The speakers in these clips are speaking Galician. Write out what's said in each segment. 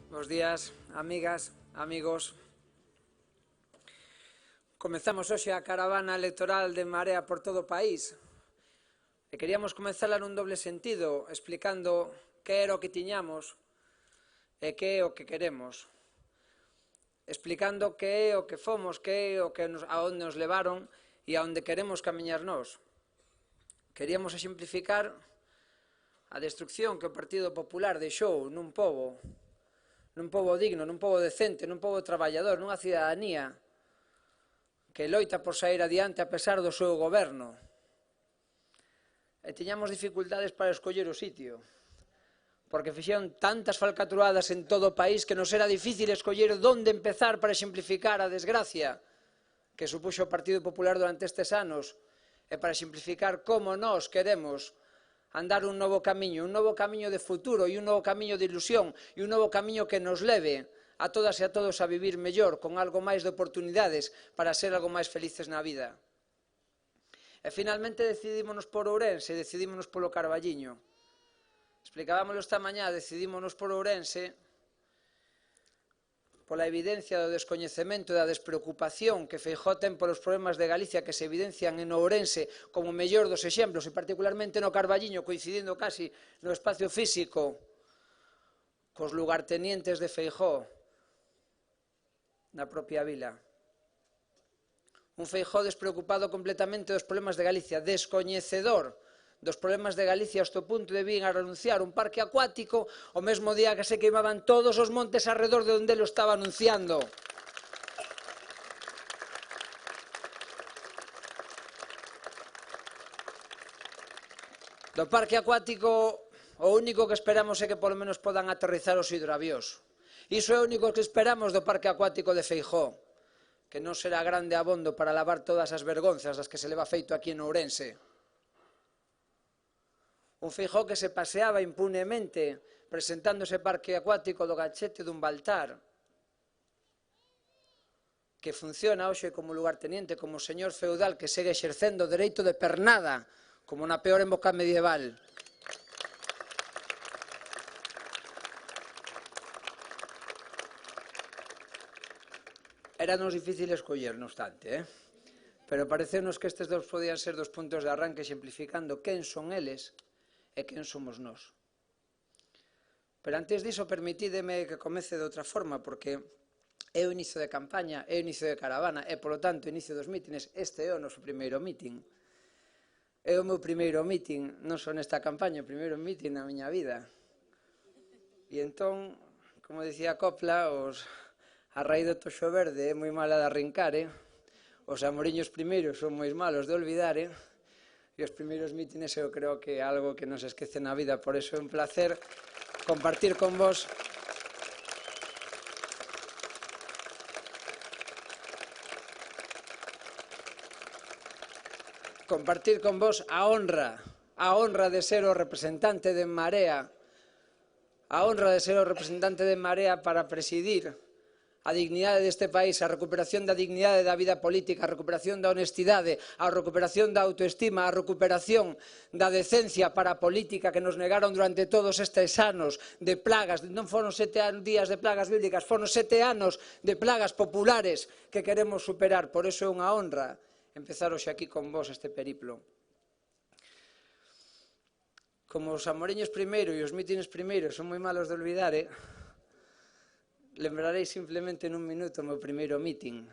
Bos días, amigas, amigos. Comezamos hoxe a caravana electoral de Marea por todo o país e queríamos comezala nun doble sentido, explicando que era o que tiñamos e que é o que queremos, explicando que é o que fomos, que é o que aonde nos levaron e aonde queremos camiñar nós. Queríamos exemplificar a destrucción que o Partido Popular deixou nun pobo digno, nun pobo decente, nun pobo traballador, nunha cidadanía que loita por sair adiante a pesar do seu goberno. E tiñamos dificultades para escoller o sitio, porque fixeron tantas falcatruadas en todo o país que nos era difícil escoller onde empezar para exemplificar a desgracia que supuxo o Partido Popular durante estes anos e para exemplificar como nós queremos andar un novo camiño de futuro e un novo camiño de ilusión e un novo camiño que nos leve a todas e a todos a vivir mellor, con algo máis de oportunidades para ser algo máis felices na vida. E finalmente decidímonos por Ourense, decidímonos polo Carballiño. Explicábamoslo esta mañá, decidímonos por Ourense pola evidencia do descoñecemento e da despreocupación que Feijóo ten polos problemas de Galicia que se evidencian en Ourense como o mellor dos exemplos e particularmente no Carballiño, coincidindo casi no espacio físico cos lugartenientes de Feijóo na propia vila. Un Feijóo despreocupado completamente dos problemas de Galicia, descoñecedor dos problemas de Galicia hasta o punto de vir a renunciar un parque acuático o mesmo día que se queimaban todos os montes arredor de onde lo estaba anunciando. Do parque acuático o único que esperamos é que polo menos podan aterrizar os hidroavións. Iso é o único que esperamos do parque acuático de Feijóo, que non será grande abondo para lavar todas as vergonzas das que se leva feito aquí en Ourense. Un Feijóo que se paseaba impunemente presentando ese parque acuático do Gachete dun Baltar, que funciona hoxe como lugarteniente, como señor feudal que segue exercendo o dereito de pernada, como na peor época medieval. Éranos difícil escoller, no obstante, pero parecenos que estes dous podían ser dos puntos de arranque exemplificando quen son eles e quen somos nós. Pero antes diso, permitídeme que comece de outra forma, porque é o inicio de campaña, é o inicio de caravana, e, polo tanto, o inicio dos mítines. Este é o noso primeiro mítin. É o meu primeiro mítin, non só nesta campaña, o primeiro mítin na miña vida. E entón, como dicía Copla, a raíz do toxo verde é moi mala de arrincar, os amoriños primeiros son moi malos de olvidar, e os primeiros mítines eu creo que é algo que non se esquece na vida. Por iso é un placer compartir con vos a honra de ser o representante de Marea, para presidir a dignidade deste país, a recuperación da dignidade da vida política, a recuperación da honestidade, a recuperación da autoestima, a recuperación da decencia para a política que nos negaron durante todos estes anos de plagas. Non foron 7 días de plagas bíblicas, foron 7 anos de plagas populares que queremos superar. Por iso é unha honra empezar hoxe aquí con vos este periplo. Como os amoreños primeiro e os mítines primeiro son moi malos de olvidar, lembrarei simplemente nun minuto o meu primeiro mítin.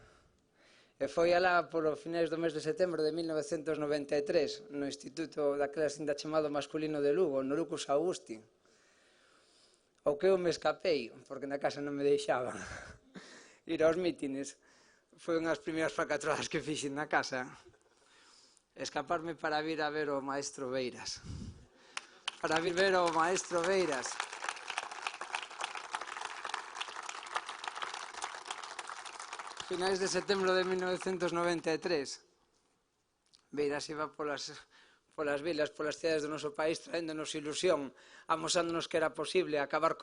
E foi alá polo finais do mes de setembro de 1993, no instituto daquela ainda chamado masculino de Lugo, no Lucus Augusti. O que eu me escapei, porque na casa non me deixaban ir aos mítines. Foi unhas primeiras falcatruadas que fixen na casa. Escaparme para vir a ver o maestro Beiras. Para vir ver o maestro Beiras. Finais de setembro de 1993, Beiras iba polas vilas, polas cidades do noso país, traéndonos ilusión, amosándonos que era posible acabar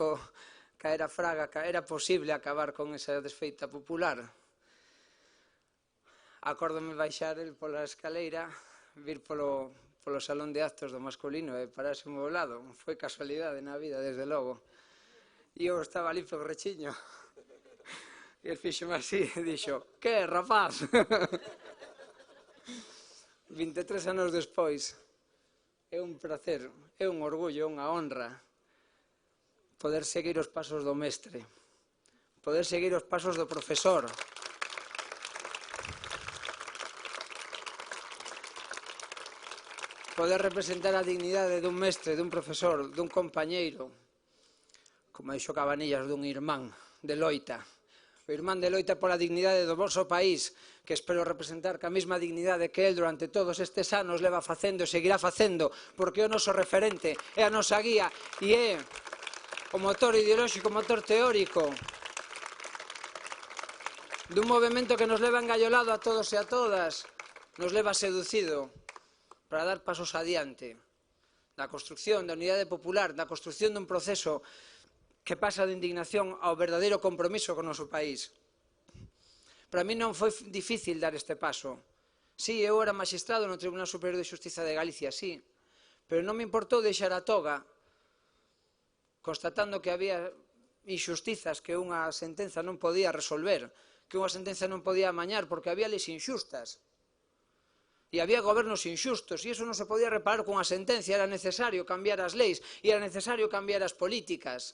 caer a fraga, que era posible acabar con esa desfeita popular. Acórdome baixar el pola escaleira, vir polo salón de actos do masculino e pararse ao meu lado. Foi casualidade na vida, desde logo. E eu estaba ali pelo rechiño. E el fixome así e dixo: que, rapaz? 23 anos despois, é un placer, é un orgullo, unha honra poder seguir os pasos do mestre, poder seguir os pasos do profesor, poder representar a dignidade dun mestre, dun profesor, dun compañeiro, como dixo Cabanillas, dun irmán de loita. O irmán de loita pola dignidade do vosso país, que espero representar ca mesma dignidade que el durante todos estes anos leva facendo e seguirá facendo, porque é o noso referente, é a nosa guía e é o motor ideolóxico, o motor teórico dun movimento que nos leva engallolado a todos e a todas, nos leva seducido para dar pasos adiante na construcción da unidade popular, na construcción dun proceso que pasa de indignación ao verdadeiro compromiso con o noso país. Para mí non foi difícil dar este paso. Sí, eu era magistrado no Tribunal Superior de Xustiza de Galicia, sí, pero non me importou deixar a toga constatando que había injustizas que unha sentenza non podía resolver, que unha sentenza non podía amañar porque había leis injustas. E había gobernos injustos, e iso non se podía reparar cunha sentencia, era necesario cambiar as leis, e era necesario cambiar as políticas.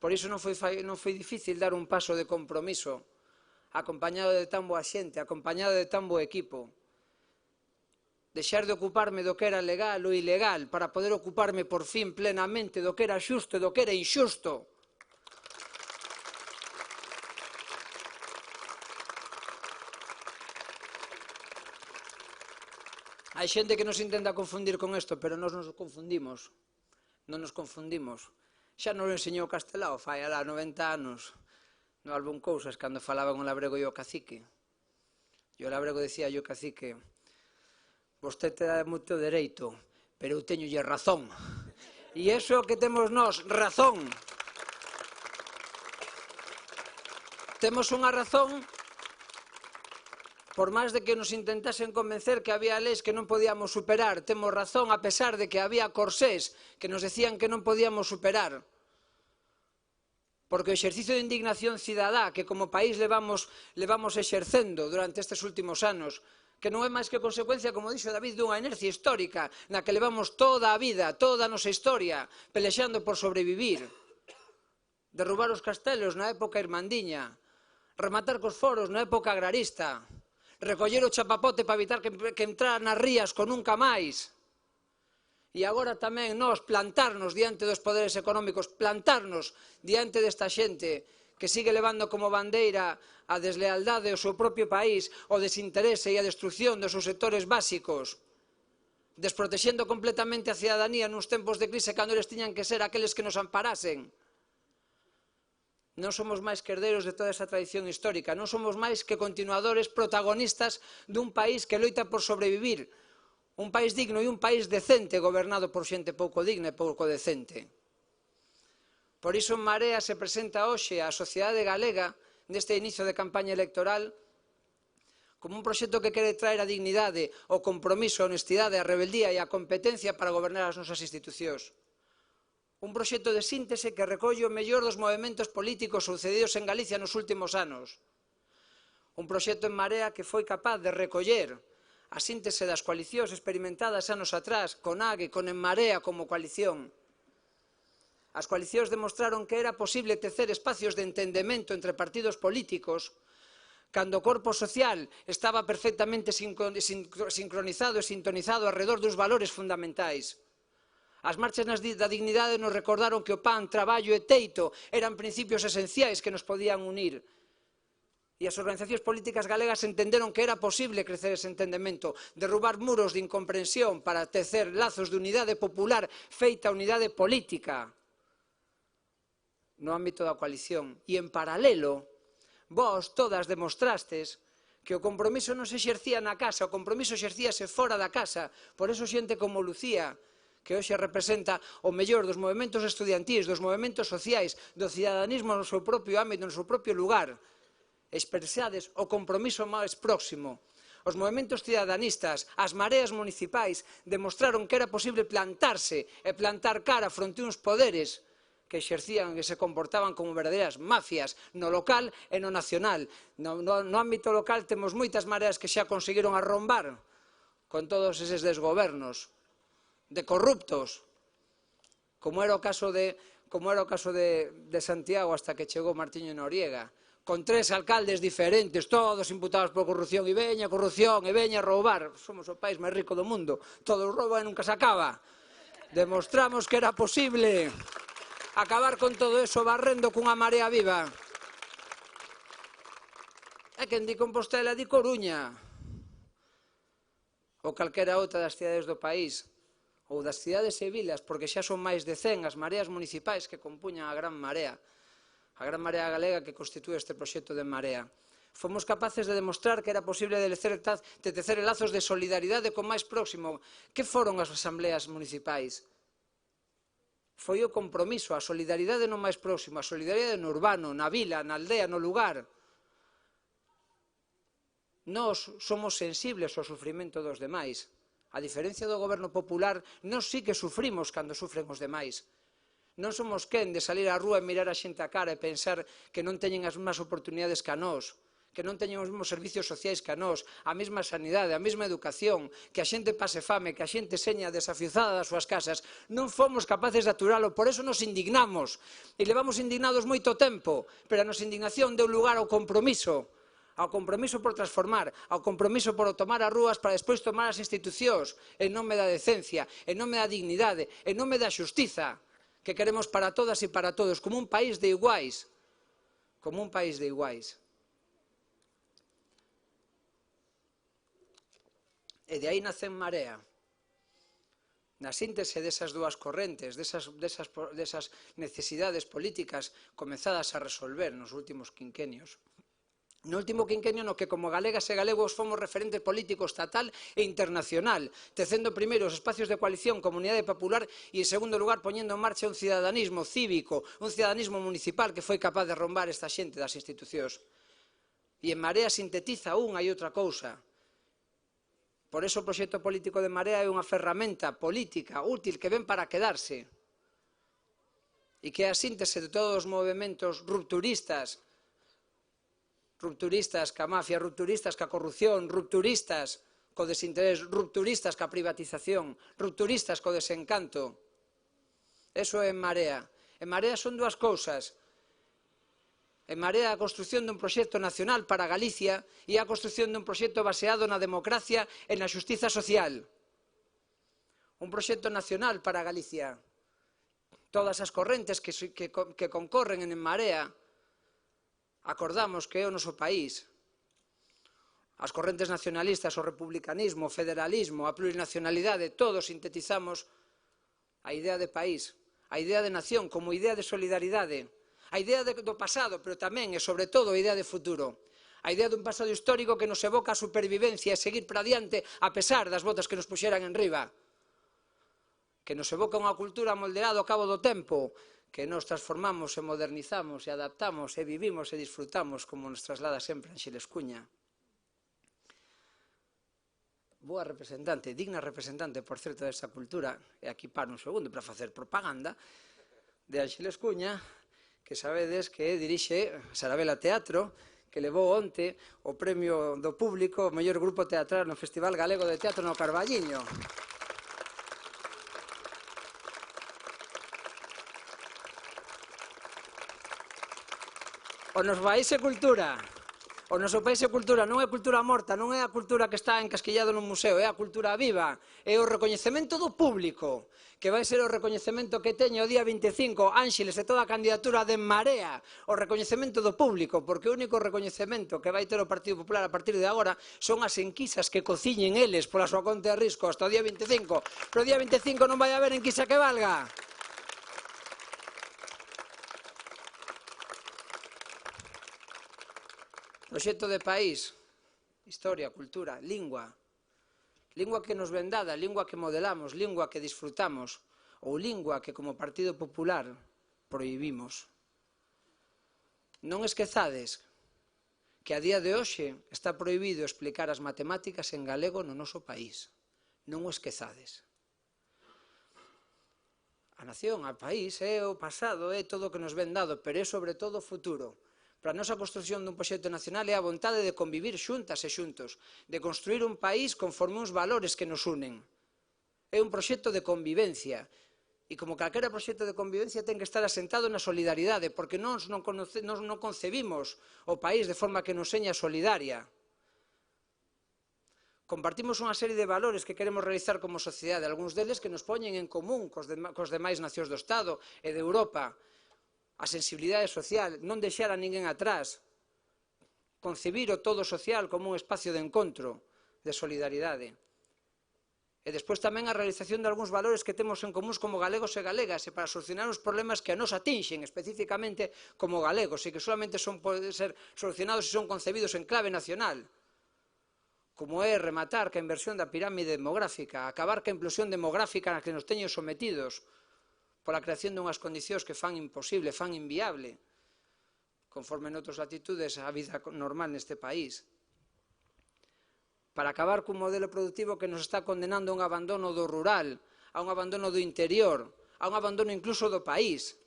Por iso non foi difícil dar un paso de compromiso, acompañado de tan boa xente, acompañado de tan bo equipo. Deixar de ocuparme do que era legal ou ilegal para poder ocuparme por fin plenamente do que era xusto e do que era injusto. Hai xente que nos intenta confundir con isto, pero nós nos confundimos. Non nos confundimos. Xa nos enseñou Castelao, fai alá 90 anos, no álbum Cousas, cando falaban o labrego e o cacique. E o labrego decía o cacique: vostede te dá moito dereito, pero eu teñolle razón. E iso é o que temos nós, razón. Temos unha razón, por máis de que nos intentasen convencer que había leis que non podíamos superar, temos razón a pesar de que había corsés que nos decían que non podíamos superar. Porque o exercicio de indignación cidadá que como país levamos exercendo durante estes últimos anos, que non é máis que consecuencia, como dixo David, dunha inercia histórica na que levamos toda a vida, toda a nosa historia, pelexando por sobrevivir. Derrubar os castelos na época irmandiña, rematar cos foros na época agrarista, recoller o chapapote para evitar que entraran nas rías con nunca máis. E agora tamén nós plantarnos diante dos poderes económicos, plantarnos diante desta xente que sigue levando como bandeira a deslealdade ao seu propio país, o desinterese e a destrucción dos seus sectores básicos, desprotexendo completamente a cidadanía nuns tempos de crise cando eles tiñan que ser aqueles que nos amparasen. Non somos máis que herdeiros de toda esa tradición histórica, non somos máis que continuadores protagonistas dun país que loita por sobrevivir, un país digno e un país decente gobernado por xente pouco digna e pouco decente. Por iso en Marea se presenta hoxe á sociedade galega neste inicio de campaña electoral como un proxecto que quere traer a dignidade, o compromiso, a honestidade, a rebeldía e a competencia para gobernar as nosas institucións. Un proxecto de síntese que recolle o mellor dos movementos políticos sucedidos en Galicia nos últimos anos. Un proxecto en Marea que foi capaz de recoller a síntese das coalicións experimentadas anos atrás, con AG e con En Marea como coalición. As coalicións demostraron que era posible tecer espacios de entendemento entre partidos políticos cando o corpo social estaba perfectamente sincronizado e sintonizado alrededor dos valores fundamentais. As marchas da dignidade nos recordaron que o pan, traballo e teito eran principios esenciais que nos podían unir. E as organizacións políticas galegas entenderon que era posible crecer ese entendemento, derrubar muros de incomprensión para tecer lazos de unidade popular feita unidade política no ámbito da coalición. E en paralelo, vós todas demostrastes que o compromiso non se exercía na casa, o compromiso exercíase fora da casa. Por eso xente como Lucía, que hoxe representa o mellor dos movementos estudiantis, dos movementos sociais, do cidadanismo no seu propio ámbito, no seu propio lugar, expresades o compromiso máis próximo. Os movementos cidadanistas, as mareas municipais, demostraron que era posible plantarse e plantar cara fronte uns poderes que exercían e se comportaban como verdadeiras mafias no local e no nacional. No ámbito local temos moitas mareas que xa conseguiron arrombar con todos eses desgobernos de corruptos, como era o caso de Santiago hasta que chegou Martiño Noriega, con 3 alcaldes diferentes, todos imputados por corrupción, e veña a roubar. Somos o país máis rico do mundo, todos rouban e nunca se acaba. Demostramos que era posible acabar con todo eso barrendo cunha marea viva. E quen di Compostela di Coruña, ou calquera outra das cidades do país, ou das cidades e vilas, porque xa son máis de 100 as mareas municipais que compuñan a Gran Marea galega que constitúe este proxecto de Marea. Fomos capaces de demostrar que era posible tecer lazos de solidaridade con máis próximo. Que foron as asambleas municipais? Foi o compromiso, a solidaridade no máis próximo, a solidaridade no urbano, na vila, na aldea, no lugar. Nós somos sensibles ao sufrimento dos demais. A diferencia do goberno popular, nós sí que sufrimos cando sufren os demais. Non somos quen de salir á rúa e mirar a xente a cara e pensar que non teñen as mesmas oportunidades que a nós, que non teñen os mesmos servicios sociais que a nós, a mesma sanidade, a mesma educación, que a xente pase fame, que a xente seña desafiuzada das súas casas. Non fomos capaces de aturalo, por eso nos indignamos. E levamos indignados moito tempo, pero a nosa indignación deu lugar ao compromiso por transformar, ao compromiso por tomar as rúas para despois tomar as institucións en nome da decencia, en nome da dignidade, en nome da xustiza que queremos para todas e para todos, como un país de iguais, como un país de iguais. E de aí nace Marea, na síntese desas dúas correntes, desas necesidades políticas comezadas a resolver nos últimos quinquenios. No último quinquenio no que como galegas e galegos fomos referente político estatal e internacional, tecendo primeiro os espacios de coalición Comunidade Popular e en segundo lugar poñendo en marcha un cidadanismo cívico, un cidadanismo municipal que foi capaz de romper esta xente das institucións. E en Marea sintetiza unha e outra cousa. Por eso o proxecto político de Marea é unha ferramenta política útil que ven para quedarse e que é a síntese de todos os movementos rupturistas ca mafia, rupturistas ca corrupción, rupturistas co desinterés, rupturistas ca privatización, rupturistas co desencanto. Eso é En Marea. En Marea son dúas cousas. En Marea a construción dun proxecto nacional para Galicia e a construción dun proxecto baseado na democracia e na xustiza social. Un proxecto nacional para Galicia. Todas as correntes que concorren en Marea acordamos que é o noso país. As correntes nacionalistas, o republicanismo, o federalismo, a plurinacionalidade, todos sintetizamos a idea de país, a idea de nación como idea de solidaridade, a idea do pasado, pero tamén e sobre todo a idea de futuro, a idea dun pasado histórico que nos evoca a supervivencia e seguir para diante a pesar das botas que nos puxeran en riba, que nos evoca unha cultura moldeada ao cabo do tempo, que nos transformamos e modernizamos e adaptamos e vivimos e disfrutamos como nos traslada sempre Ánxeles Cuña. Boa representante, digna representante, por certo, desta cultura, e aquí paro un segundo para facer propaganda, de Ánxeles Cuña, que sabedes que dirixe Sarabela Teatro, que levou onte o premio do público o mellor grupo teatral no Festival Galego de Teatro no Carballiño. O noso país é cultura. O noso país é cultura, non é cultura morta, non é a cultura que está encasquillado nun museo, é a cultura viva, é o recoñecemento do público, que vai ser o recoñecemento que teñe o día 25 Ánxeles e toda a candidatura de En Marea, o recoñecemento do público, porque o único recoñecemento que vai ter o Partido Popular a partir de agora son as enquisas que cociñen eles pola súa conta de risco hasta o día 25, pero o día 25 non vai haber enquisa que valga. Proxecto de país, historia, cultura, lingua. Lingua que nos ven dada, lingua que modelamos, lingua que disfrutamos, ou lingua que como Partido Popular prohibimos. Non esquezades que a día de hoxe está prohibido explicar as matemáticas en galego no noso país. Non o esquezades. A nación, a país, é o pasado, é todo o que nos ven dado, pero é sobre todo o futuro. Para a nosa construción dun proxecto nacional é a vontade de convivir xuntas e xuntos, de construir un país conforme uns valores que nos unen. É un proxecto de convivencia, e como calquera proxecto de convivencia ten que estar asentado na solidaridade, porque nós non concebimos o país de forma que nos seña solidaria. Compartimos unha serie de valores que queremos realizar como sociedade, algúns deles que nos poñen en común cos demais nacións do Estado e de Europa. A sensibilidade social, non deixar a ninguén atrás, concebir o todo social como un espacio de encontro, de solidaridade. E despois tamén a realización de algúns valores que temos en comúns como galegos e galegas e para solucionar os problemas que a nos atinxen especificamente como galegos e que solamente poden ser solucionados se son concebidos en clave nacional, como é rematar ca inversión da pirámide demográfica, acabar ca implosión demográfica na que nos teñen sometidos pola creación dunhas condicións que fan imposible, fan inviable, conforme en outras latitudes, a vida normal neste país. Para acabar cun modelo productivo que nos está condenando a un abandono do rural, a un abandono do interior, a un abandono incluso do país,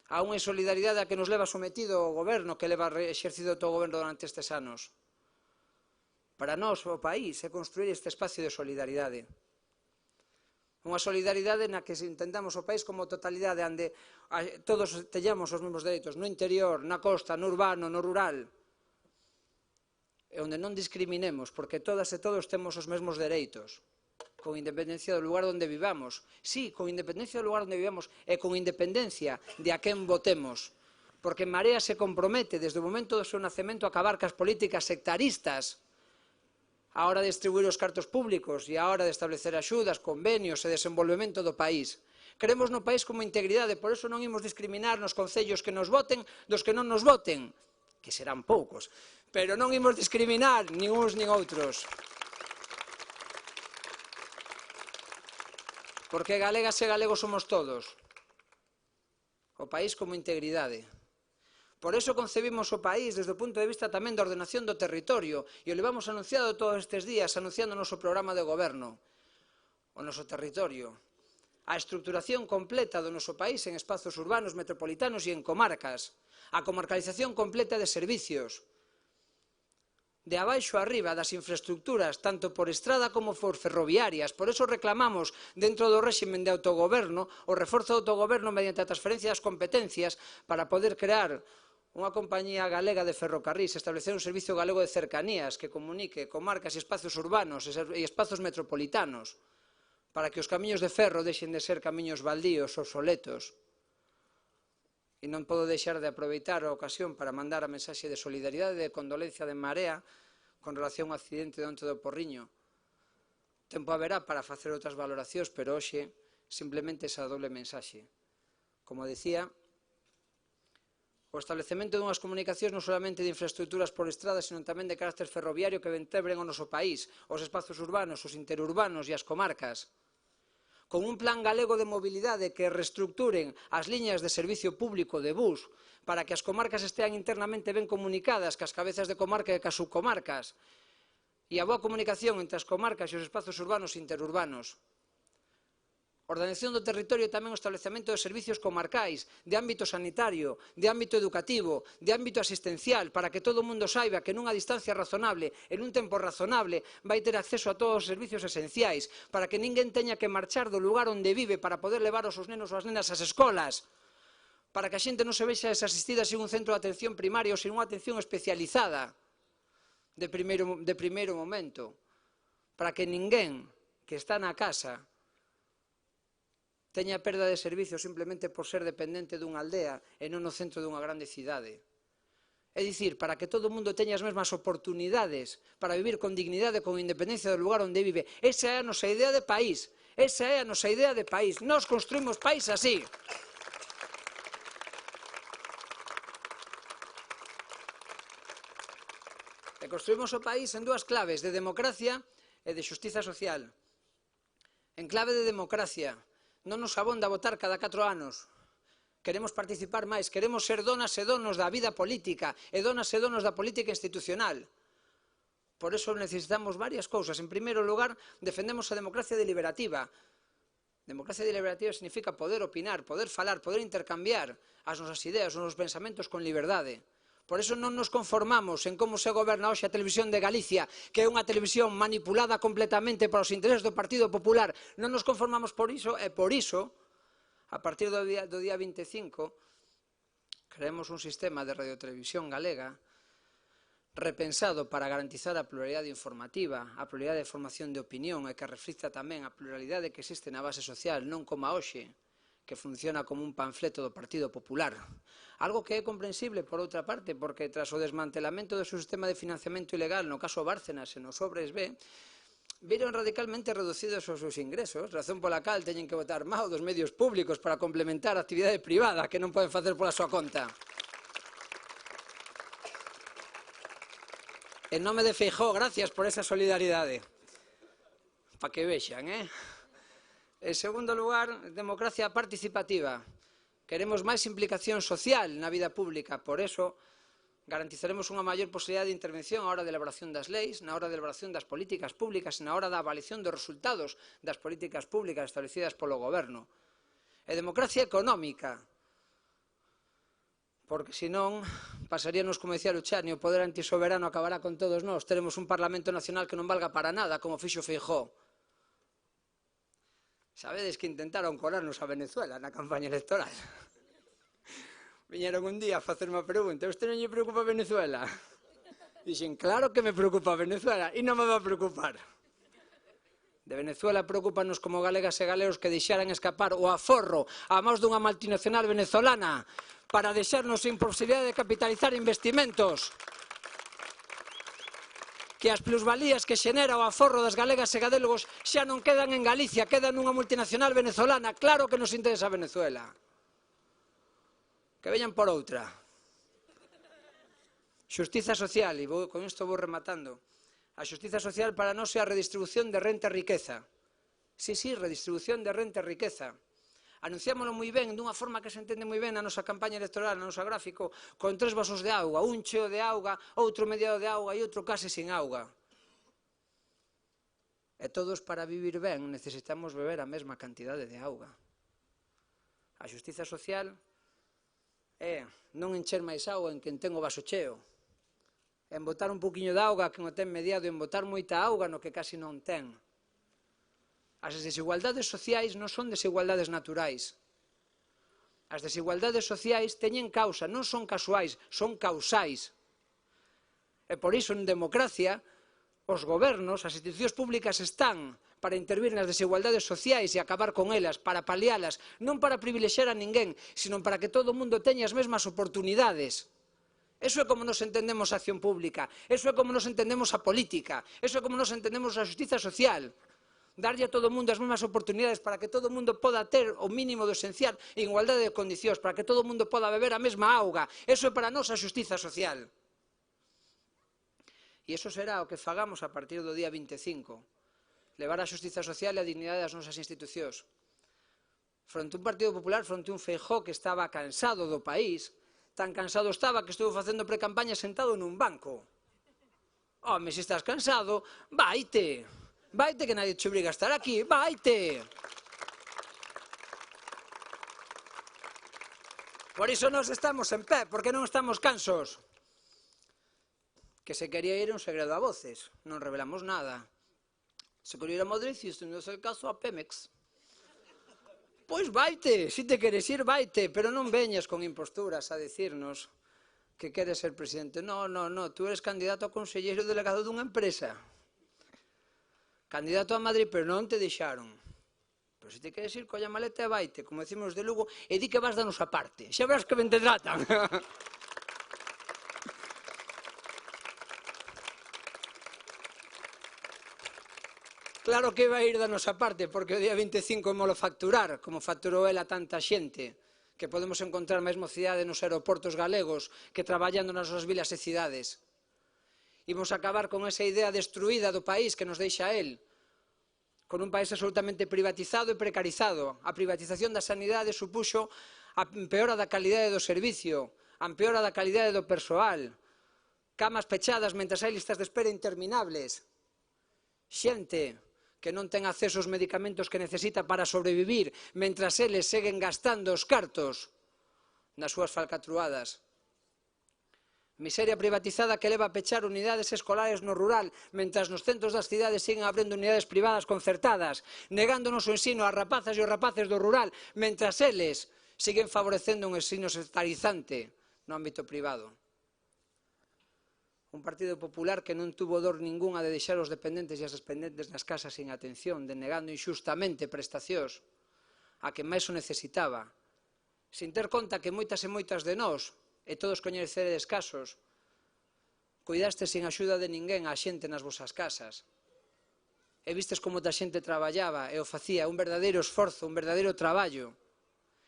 a unha insolidaridade a que nos leva sometido o goberno que leva exercido todo o goberno durante estes anos. Para nós, o país, é construir este espacio de solidaridade. Unha solidaridade na que entendamos o país como totalidade, onde todos teñamos os mesmos dereitos, no interior, na costa, no urbano, no rural, e onde non discriminemos, porque todas e todos temos os mesmos dereitos, con independencia do lugar onde vivamos. Sí, con independencia do lugar onde vivamos e con independencia de a quen votemos, porque En Marea se compromete desde o momento do seu nacemento a acabar cas políticas sectaristas, a hora de distribuir os cartos públicos e a hora de establecer axudas, convenios e desenvolvemento do país. Queremos no país como integridade, por iso non imos discriminar nos concellos que nos voten dos que non nos voten, que serán poucos, pero non imos discriminar nin uns nin outros. Porque galegas e galegos somos todos. O país como integridade. Por iso concebimos o país desde o punto de vista tamén da ordenación do territorio e o levamos anunciado todos estes días, anunciando o noso programa de goberno, o noso territorio, a estructuración completa do noso país en espazos urbanos, metropolitanos e en comarcas, a comarcalización completa de servicios, de abaixo a arriba das infraestructuras, tanto por estrada como por ferroviarias. Por iso reclamamos, dentro do réximen de autogoberno, o reforzo do autogoberno mediante a transferencia das competencias para poder crear unha compañía galega de ferrocarrís, establecer un servicio galego de cercanías que comunique comarcas e espacios urbanos e espazos metropolitanos para que os camiños de ferro deixen de ser camiños baldíos, obsoletos. E non podo deixar de aproveitar a ocasión para mandar a mensaxe de solidaridade e de condolencia de En Marea con relación ao accidente de onte do Porriño. Tempo haberá para facer outras valoracións, pero hoxe simplemente esa doble mensaxe. Como decía, o establecemento dunhas comunicacións non solamente de infraestructuras por estrada, sino tamén de carácter ferroviario que vertebren o noso país, os espazos urbanos, os interurbanos e as comarcas, con un plan galego de mobilidade que reestructuren as liñas de servicio público de bus para que as comarcas estean internamente ben comunicadas cas cabezas de comarca e cas subcomarcas, e a boa comunicación entre as comarcas e os espazos urbanos e interurbanos. Ordenación do territorio e tamén o establecemento de servicios comarcais, de ámbito sanitario, de ámbito educativo, de ámbito asistencial, para que todo o mundo saiba que nunha distancia razonable, en un tempo razonable, vai ter acceso a todos os servicios esenciais, para que ninguén teña que marchar do lugar onde vive para poder levar os seus nenos ou as nenas ás escolas, para que a xente non se vexa desasistida sin un centro de atención primaria ou sin unha atención especializada de primeiro momento, para que ninguén que está na casa teña perda de servicios simplemente por ser dependente dunha aldea e non no centro dunha grande cidade. É dicir, para que todo o mundo teña as mesmas oportunidades para vivir con dignidade, con independencia do lugar onde vive. Esa é a nosa idea de país. Esa é a nosa idea de país. Nós construímos país así. E construímos o país en dúas claves, de democracia e de xustiza social. En clave de democracia, non nos abonda votar cada 4 anos. Queremos participar máis, queremos ser donas e donos da vida política e donas e donos da política institucional. Por iso necesitamos varias cousas. En primeiro lugar, defendemos a democracia deliberativa. Democracia deliberativa significa poder opinar, poder falar, poder intercambiar as nosas ideas, os nosos pensamentos con liberdade. Por iso non nos conformamos en como se goberna hoxe a televisión de Galicia, que é unha televisión manipulada completamente para os intereses do Partido Popular. Non nos conformamos por iso, e por iso, a partir do día 25, creemos un sistema de radiotelevisión galega repensado para garantizar a pluralidade informativa, a pluralidade de formación de opinión e que reflicta tamén a pluralidade que existe na base social, non como a hoxe, que funciona como un panfleto do Partido Popular. Algo que é comprensible, por outra parte, porque tras o desmantelamento do seu sistema de financiamento ilegal, no caso Bárcenas e no Sobres B, viron radicalmente reducidos os seus ingresos, razón pola cal teñen que botar mao dos medios públicos para complementar a actividade privada que non poden facer pola súa conta. En nome de Feijóo, gracias por esa solidaridade. Para que vexan, En segundo lugar, democracia participativa. Queremos máis implicación social na vida pública, por eso garantizaremos unha maior posibilidade de intervención á hora de elaboración das leis, na hora de elaboración das políticas públicas e na hora da avaliación dos resultados das políticas públicas establecidas polo goberno. E democracia económica, porque senón pasaríanos, como decía Luchani, o poder antisoberano acabará con todos nós. Teremos un Parlamento Nacional que non valga para nada, como fixo Feijóo. Sabedes que intentaron colarnos a Venezuela na campaña electoral. Viñeron un día a facer unha pregunta: "Usted non lle preocupa Venezuela?" Dixen: "Claro que me preocupa Venezuela e non me va a preocupar." De Venezuela preocupanos como galegas e galegos que deixaran escapar o aforro a mãos dunha multinacional venezolana para deixarnos sin posibilidade de capitalizar investimentos, que as plusvalías que xenera o aforro das galegas e galegos xa non quedan en Galicia, quedan nunha multinacional venezolana. Claro que nos interesa Venezuela. Que veñan por outra. Xustiza social, e con isto vou rematando. A xustiza social para nós é a redistribución de renta e riqueza. Sí, redistribución de renta e riqueza. Anunciámoslo moi ben, dunha forma que se entende moi ben na nosa campaña electoral, no noso gráfico, con 3 vasos de auga, un cheo de auga, outro mediado de auga e outro case sin auga. E todos, para vivir ben, necesitamos beber a mesma cantidade de auga. A xustiza social é non encher máis auga en quen ten o vaso cheo, en botar un poquinho de auga que non ten mediado, en botar moita auga no que casi non ten. As desigualdades sociais non son desigualdades naturais. As desigualdades sociais teñen causa, non son casuais, son causais. E por iso, en democracia, os gobernos, as institucións públicas están para intervir nas desigualdades sociais e acabar con elas, para palialas, non para privilexiar a ninguén, sino para que todo o mundo teña as mesmas oportunidades. Eso é como nos entendemos a acción pública, eso é como nos entendemos a política, eso é como nos entendemos a xustiza social. Darlle a todo o mundo as mesmas oportunidades para que todo o mundo poda ter o mínimo do esencial en igualdade de condicións, para que todo o mundo poda beber a mesma auga. Eso é para nós a xustiza social. E iso será o que fagamos a partir do día 25. Levar a xustiza social e a dignidade das nosas institucións. Fronte a un Partido Popular, fronte a un Feijóo que estaba cansado do país, tan cansado estaba que estuvo facendo precampaña sentado nun banco. Home, se estás cansado, vaite. Vaite, que nadie te obriga a estar aquí, vaite. Por iso nós estamos en pé, porque non estamos cansos. Que se quería ir un segredo a voces, non revelamos nada. Se quería ir a Madrid, isto non é o caso a Pemex. Pois vaite, se te queres ir, vaite, pero non veñas con imposturas a decirnos que queres ser presidente. No, tú eres candidato a conselleiro delegado dunha empresa. Candidato a Madrid, pero non te deixaron. Pero se te queres ir, colla maleta e vaite, como decimos de Lugo, e di que vas da nosa parte. Xa verás que ben te tratan. Claro que vai ir da nosa parte, porque o día 25 imolo facturar, como facturou ela tanta xente, que podemos encontrar máis mocidade nos aeroportos galegos que traballando nas nosas vilas e cidades. Imos acabar con esa idea destruída do país que nos deixa él, con un país absolutamente privatizado e precarizado. A privatización da sanidade supuxo a empeora da calidade do servicio, a empeora da calidade do persoal, camas pechadas mentre hai listas de espera interminables, xente que non ten acceso aos medicamentos que necesita para sobrevivir, mentras eles seguen gastando os cartos nas súas falcatruadas. Miseria privatizada que leva a pechar unidades escolares no rural, mentras nos centros das cidades siguen abrindo unidades privadas concertadas, negándonos o ensino ás rapazas e aos rapaces do rural, mentras eles siguen favorecendo un ensino sectarizante no ámbito privado. Un Partido Popular que non tuvo dor ningunha de deixar os dependentes e as dependentes nas casas sin atención, denegando inxustamente prestacións a quen máis o necesitaba, sin ter conta que moitas e moitas de nós, e todos coñeceredes casos, cuidaste sin axuda de ninguén a xente nas vosas casas, e vistes como a xente traballaba e o facía un verdadeiro esforzo, un verdadeiro traballo,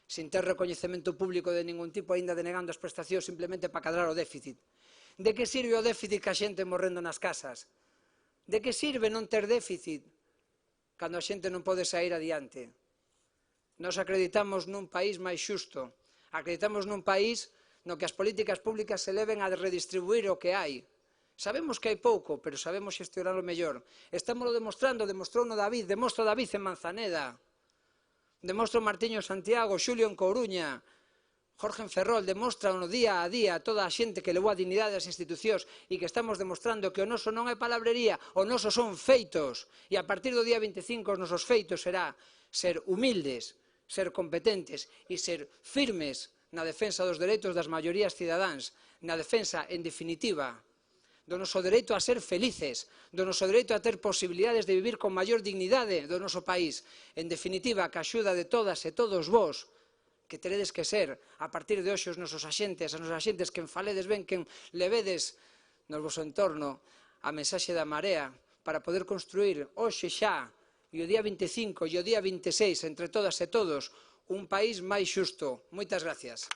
sin ter recoñecemento público de ningún tipo, aínda denegando as prestacións simplemente para cadrar o déficit. De que sirve o déficit que a xente morrendo nas casas? De que sirve non ter déficit cando a xente non pode sair adiante? Nos acreditamos nun país máis xusto, acreditamos nun país no que as políticas públicas se leven a redistribuir o que hai. Sabemos que hai pouco, pero sabemos xestionarlo mellor. Estámoslo demostrando, demostrouno David, demostra David en Manzaneda, demostra Martiño en Santiago, Xulio en Coruña, Jorge en Ferrol, demostra no día a día toda a xente que levou a dignidade das institucións e que estamos demostrando que o noso non é palabrería, o noso son feitos. E a partir do día 25 os nosos feitos será ser humildes, ser competentes e ser firmes na defensa dos dereitos das maiorías cidadáns, na defensa, en definitiva, do noso dereito a ser felices, do noso dereito a ter posibilidades de vivir con maior dignidade do noso país. En definitiva, que a axuda de todas e todos vós, que teredes que ser, a partir de hoxe, os nosos axentes, as nosas axentes, quen faledes ben, quen levedes no vosso entorno a mensaxe da Marea, para poder construir hoxe xa, e o día 25 e o día 26, entre todas e todos, un país máis xusto. Moitas gracias.